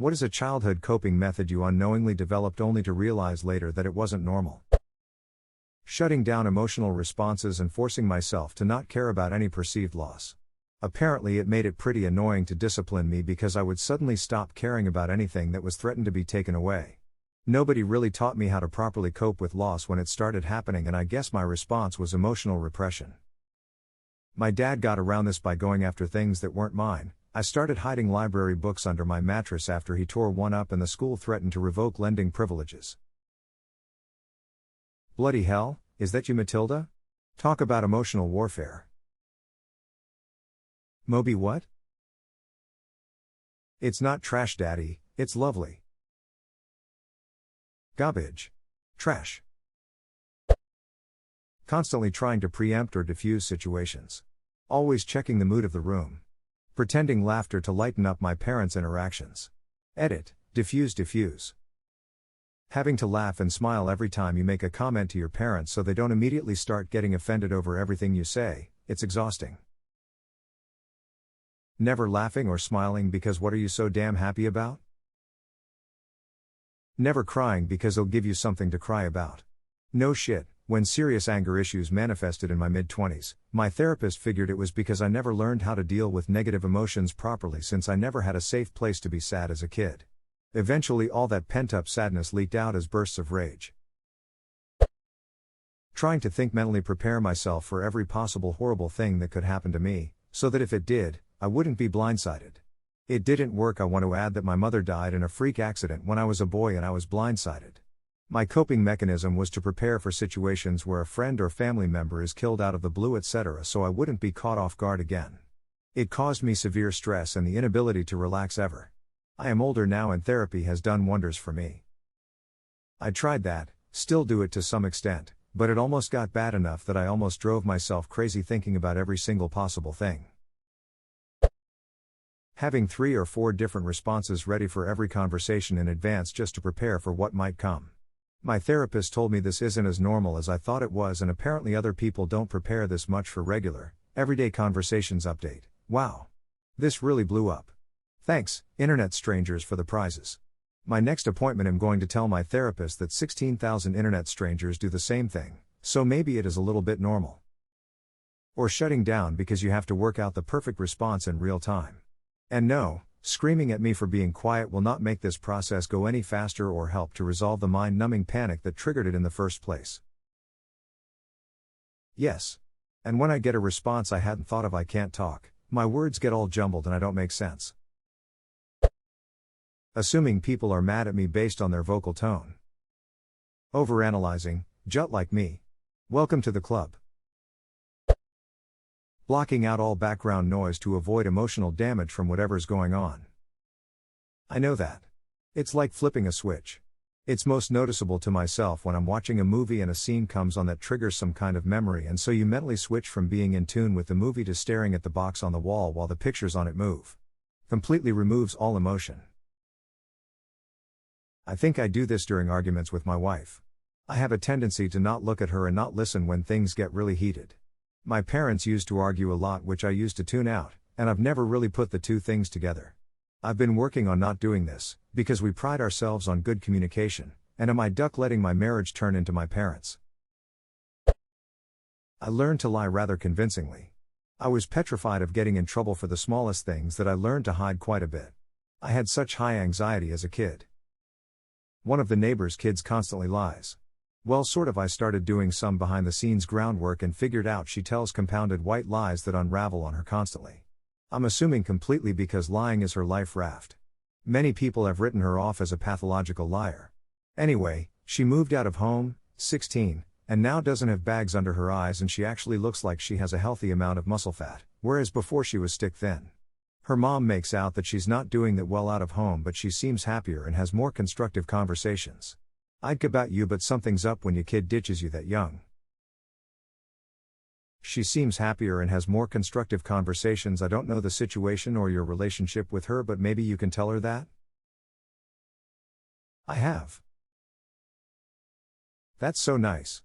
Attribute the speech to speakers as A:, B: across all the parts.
A: What is a childhood coping method you unknowingly developed only to realize later that it wasn't normal? Shutting down emotional responses and forcing myself to not care about any perceived loss. Apparently it made it pretty annoying to discipline me because I would suddenly stop caring about anything that was threatened to be taken away. Nobody really taught me how to properly cope with loss when it started happening, and I guess my response was emotional repression. My dad got around this by going after things that weren't mine. I started hiding library books under my mattress after he tore one up and the school threatened to revoke lending privileges. Bloody hell, is that you, Matilda? Talk about emotional warfare. Moby what? It's not trash, Daddy, it's lovely. Garbage. Trash. Constantly trying to preempt or diffuse situations. Always checking the mood of the room. Pretending laughter to lighten up my parents' interactions. Edit, diffuse. Having to laugh and smile every time you make a comment to your parents so they don't immediately start getting offended over everything you say, it's exhausting. Never laughing or smiling because what are you so damn happy about? Never crying because it'll give you something to cry about. No shit, when serious anger issues manifested in my mid-20s, my therapist figured it was because I never learned how to deal with negative emotions properly since I never had a safe place to be sad as a kid. Eventually all that pent-up sadness leaked out as bursts of rage. Trying to think mentally prepare myself for every possible horrible thing that could happen to me, so that if it did, I wouldn't be blindsided. It didn't work. I want to add that my mother died in a freak accident when I was a boy and I was blindsided. My coping mechanism was to prepare for situations where a friend or family member is killed out of the blue, etc., so I wouldn't be caught off guard again. It caused me severe stress and the inability to relax ever. I am older now and therapy has done wonders for me. I tried that, still do it to some extent, but it almost got bad enough that I almost drove myself crazy thinking about every single possible thing. Having 3 or 4 different responses ready for every conversation in advance just to prepare for what might come. My therapist told me this isn't as normal as I thought it was, and apparently other people don't prepare this much for regular, everyday conversations. Update. Wow. This really blew up. Thanks, internet strangers, for the prizes. My next appointment I'm going to tell my therapist that 16,000 internet strangers do the same thing, so maybe it is a little bit normal. Or shutting down because you have to work out the perfect response in real time. And no, screaming at me for being quiet will not make this process go any faster or help to resolve the mind-numbing panic that triggered it in the first place. Yes. And when I get a response I hadn't thought of, I can't talk, my words get all jumbled and I don't make sense. Assuming people are mad at me based on their vocal tone. Overanalyzing, jut like me. Welcome to the club. Blocking out all background noise to avoid emotional damage from whatever's going on. I know that. It's like flipping a switch. It's most noticeable to myself when I'm watching a movie and a scene comes on that triggers some kind of memory, and so you mentally switch from being in tune with the movie to staring at the box on the wall while the pictures on it move. Completely removes all emotion. I think I do this during arguments with my wife. I have a tendency to not look at her and not listen when things get really heated. My parents used to argue a lot, which I used to tune out, and I've never really put the two things together. I've been working on not doing this, because we pride ourselves on good communication, and am I duck letting my marriage turn into my parents? I learned to lie rather convincingly. I was petrified of getting in trouble for the smallest things that I learned to hide quite a bit. I had such high anxiety as a kid. One of the neighbor's kids constantly lies. Well, sort of. I started doing some behind-the-scenes groundwork and figured out she tells compounded white lies that unravel on her constantly. I'm assuming completely because lying is her life raft. Many people have written her off as a pathological liar. Anyway, she moved out of home, 16, and now doesn't have bags under her eyes, and she actually looks like she has a healthy amount of muscle fat, whereas before she was stick thin. Her mom makes out that she's not doing that well out of home, but she seems happier and has more constructive conversations. I'd about you, but something's up when your kid ditches you that young. She seems happier and has more constructive conversations. I don't know the situation or your relationship with her, but maybe you can tell her that? I have. That's so nice.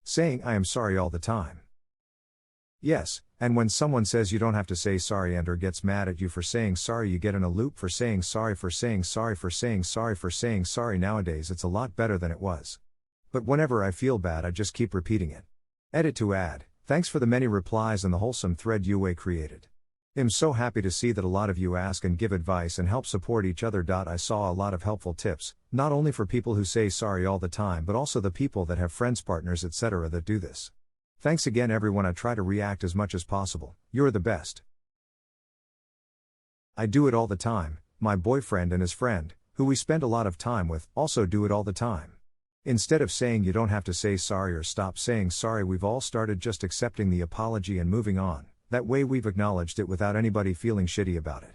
A: Saying I am sorry all the time. Yes, and when someone says you don't have to say sorry and or gets mad at you for saying sorry, you get in a loop for saying sorry for saying sorry for saying sorry for saying sorry. Nowadays it's a lot better than it was. But whenever I feel bad I just keep repeating it. Edit to add, thanks for the many replies and the wholesome thread you created. I'm so happy to see that a lot of you ask and give advice and help support each other. I saw a lot of helpful tips, not only for people who say sorry all the time but also the people that have friends, partners, etc. that do this. Thanks again everyone. I try to react as much as possible. You're the best. I do it all the time. My boyfriend and his friend, who we spend a lot of time with, also do it all the time. Instead of saying you don't have to say sorry or stop saying sorry, we've all started just accepting the apology and moving on. That way we've acknowledged it without anybody feeling shitty about it.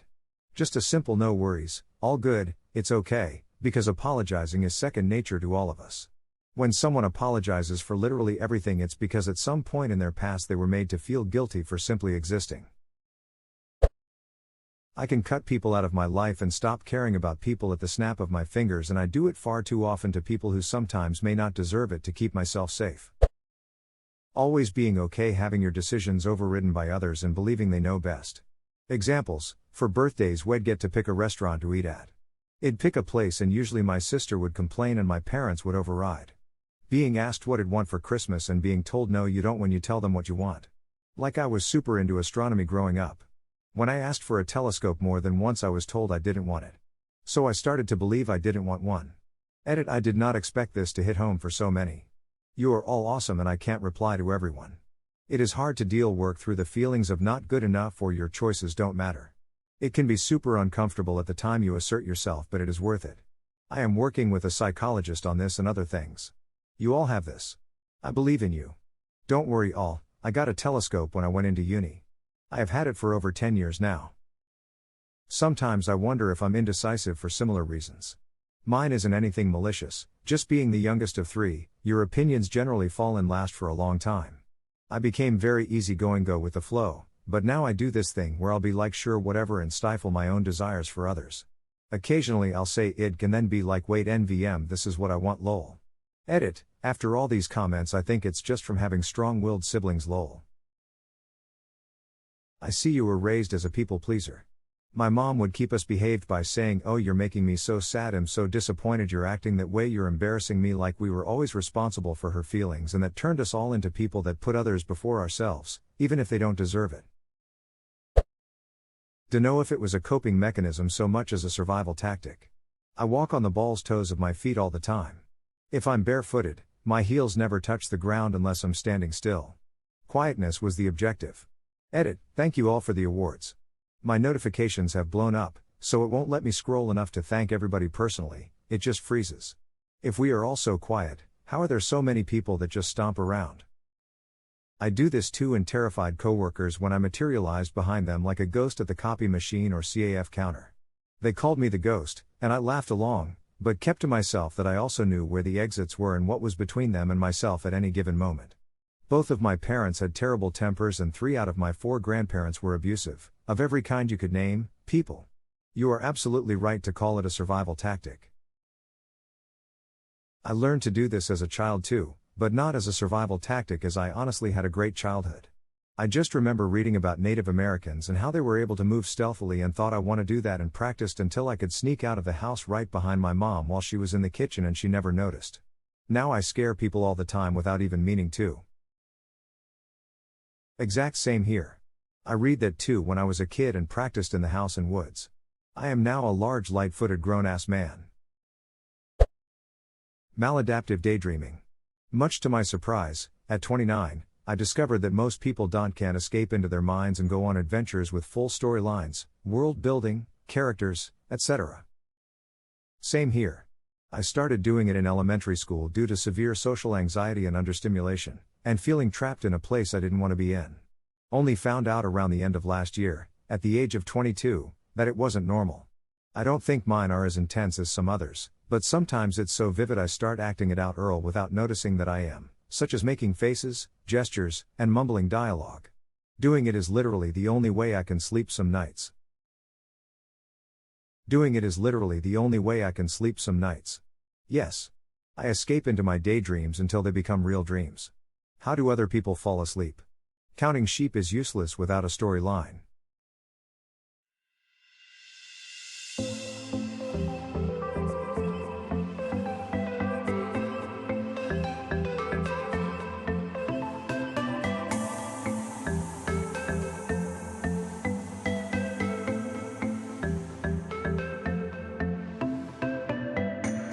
A: Just a simple no worries, all good, it's okay, because apologizing is second nature to all of us. When someone apologizes for literally everything, it's because at some point in their past they were made to feel guilty for simply existing. I can cut people out of my life and stop caring about people at the snap of my fingers, and I do it far too often to people who sometimes may not deserve it, to keep myself safe. Always being okay having your decisions overridden by others and believing they know best. Examples: for birthdays we'd get to pick a restaurant to eat at. I'd pick a place and usually my sister would complain and my parents would override. Being asked what I'd want for Christmas and being told no you don't when you tell them what you want. Like I was super into astronomy growing up. When I asked for a telescope more than once I was told I didn't want it. So I started to believe I didn't want one. Edit: I did not expect this to hit home for so many. You are all awesome and I can't reply to everyone. It is hard to work through the feelings of not good enough or your choices don't matter. It can be super uncomfortable at the time you assert yourself, but it is worth it. I am working with a psychologist on this and other things. You all have this. I believe in you. Don't worry all, I got a telescope when I went into uni. I have had it for over 10 years now. Sometimes I wonder if I'm indecisive for similar reasons. Mine isn't anything malicious, just being the youngest of 3, your opinions generally fall in last for a long time. I became very easygoing, go with the flow, but now I do this thing where I'll be like sure whatever and stifle my own desires for others. Occasionally I'll say id can then be like wait NVM this is what I want lol. Edit: after all these comments I think it's just from having strong-willed siblings lol. I see you were raised as a people pleaser. My mom would keep us behaved by saying oh you're making me so sad, I'm so disappointed you're acting that way, you're embarrassing me, like we were always responsible for her feelings, and that turned us all into people that put others before ourselves, even if they don't deserve it. To know if it was a coping mechanism so much as a survival tactic. I walk on the balls toes of my feet all the time. If I'm barefooted, my heels never touch the ground unless I'm standing still. Quietness was the objective. Edit: thank you all for the awards. My notifications have blown up, so it won't let me scroll enough to thank everybody personally, it just freezes. If we are all so quiet, how are there so many people that just stomp around? I do this too in terrified coworkers when I materialized behind them like a ghost at the copy machine or CAF counter. They called me the ghost, and I laughed along, but kept to myself that I also knew where the exits were and what was between them and myself at any given moment. Both of my parents had terrible tempers and 3 out of my 4 grandparents were abusive, of every kind you could name, people. You are absolutely right to call it a survival tactic. I learned to do this as a child too, but not as a survival tactic, as I honestly had a great childhood. I just remember reading about Native Americans and how they were able to move stealthily and thought I want to do that and practiced until I could sneak out of the house right behind my mom while she was in the kitchen and she never noticed. Now I scare people all the time without even meaning to. Exact same here. I read that too when I was a kid and practiced in the house and woods. I am now a large light-footed grown-ass man. Maladaptive daydreaming. Much to my surprise, at 29, I discovered that most people can't escape into their minds and go on adventures with full storylines, world building, characters, etc. Same here. I started doing it in elementary school due to severe social anxiety and understimulation, and feeling trapped in a place I didn't want to be in. Only found out around the end of last year, at the age of 22, that it wasn't normal. I don't think mine are as intense as some others, but sometimes it's so vivid I start acting it out without noticing that I am, such as making faces, gestures, and mumbling dialogue. Doing it is literally the only way I can sleep some nights. Yes. I escape into my daydreams until they become real dreams. How do other people fall asleep? Counting sheep is useless without a storyline.